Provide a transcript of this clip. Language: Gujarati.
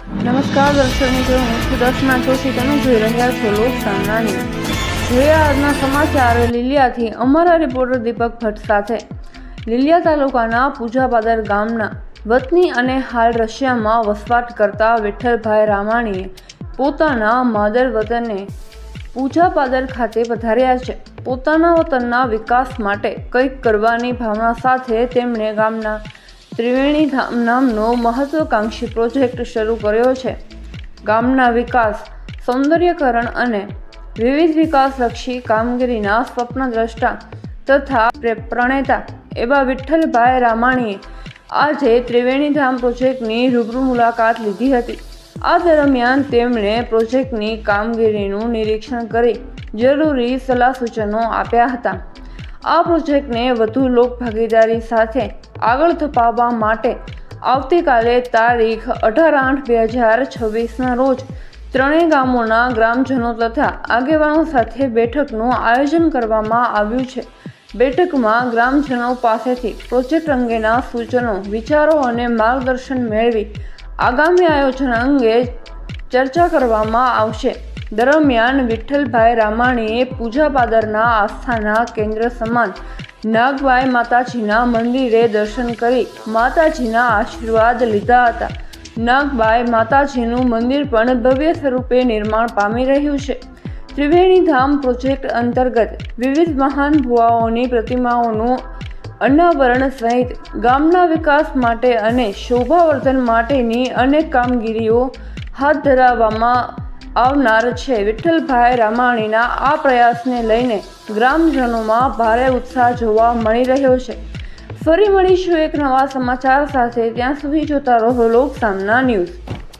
નમસ્કાર દર્શક મિત્રો, હું છું દર્શના જોશી. તમે જોઈ રહ્યા છો લોકસામના ન્યૂઝ. જોઈએ આજના સમાચાર લીલિયાથી. અમારા રિપોર્ટર દીપક ભટ્ટ સાથે. લીલિયા તાલુકાના પૂજાપાદર ગામના વતની અને હાલ રશિયામાં વસવાટ કરતા વિઠ્ઠલભાઈ રામાણીએ પોતાના માદર વતને પૂજાપાદર ખાતે પધાર્યા છે. પોતાના વતનના વિકાસ માટે કંઈક કરવાની ભાવના સાથે તેમણે ગામના ત્રિવેણી ધામ નામનો મહત્વાકાંક્ષી પ્રોજેક્ટ શરૂ કર્યો છે. ગામના વિકાસ, સૌંદર્યકરણ અને વિવિધ વિકાસલક્ષી કામગીરીના સ્વપ્નદ્રષ્ટા તથા પ્રણેતા એવા વિઠ્ઠલભાઈ રામાણીએ આજે ત્રિવેણી ધામ પ્રોજેક્ટની રૂબરૂ મુલાકાત લીધી હતી. આ દરમિયાન તેમણે પ્રોજેક્ટની કામગીરીનું નિરીક્ષણ કરી જરૂરી સલાહ સૂચનો આપ્યા હતા. આ પ્રોજેક્ટને વધુ લોકભાગીદારી સાથે આગળ ધપાવવા માટે આવતીકાલે તારીખ 18/8/2026ના રોજ ત્રણેય ગામોના ગ્રામજનો તથા આગેવાનો સાથે બેઠકનું આયોજન કરવામાં આવ્યું છે. બેઠકમાં ગ્રામજનો પાસેથી પ્રોજેક્ટ અંગેના સૂચનો, વિચારો અને માર્ગદર્શન મેળવી આગામી આયોજન અંગે ચર્ચા કરવામાં આવશે. દરમિયાન વિઠ્ઠલભાઈ રામાણીએ પૂજાપાદરના આસ્થાના કેન્દ્ર સમાન નાગબાઈ માતાજીના મંદિરે દર્શન કરી માતાજીના આશીર્વાદ લીધા હતા. નાગબાઈ માતાજીનું મંદિર પણ ભવ્ય સ્વરૂપે નિર્માણ પામી રહ્યું છે. ત્રિવેણી ધામ પ્રોજેક્ટ અંતર્ગત વિવિધ મહાન ભુવાઓની પ્રતિમાઓનું અનાવરણ સહિત ગામના વિકાસ માટે અને શોભાવર્ધન માટેની અનેક કામગીરીઓ હાથ ધરવામાં આવનાર છે. વિઠ્ઠલભાઈ રામાણીના આ પ્રયાસને લઈને ગ્રામજનોમાં ભારે ઉત્સાહ જોવા મળી રહ્યો છે. ફરી મળીશું એક નવા સમાચાર સાથે. ત્યાં સુધી જોતા રહો લોકસામના ન્યૂઝ.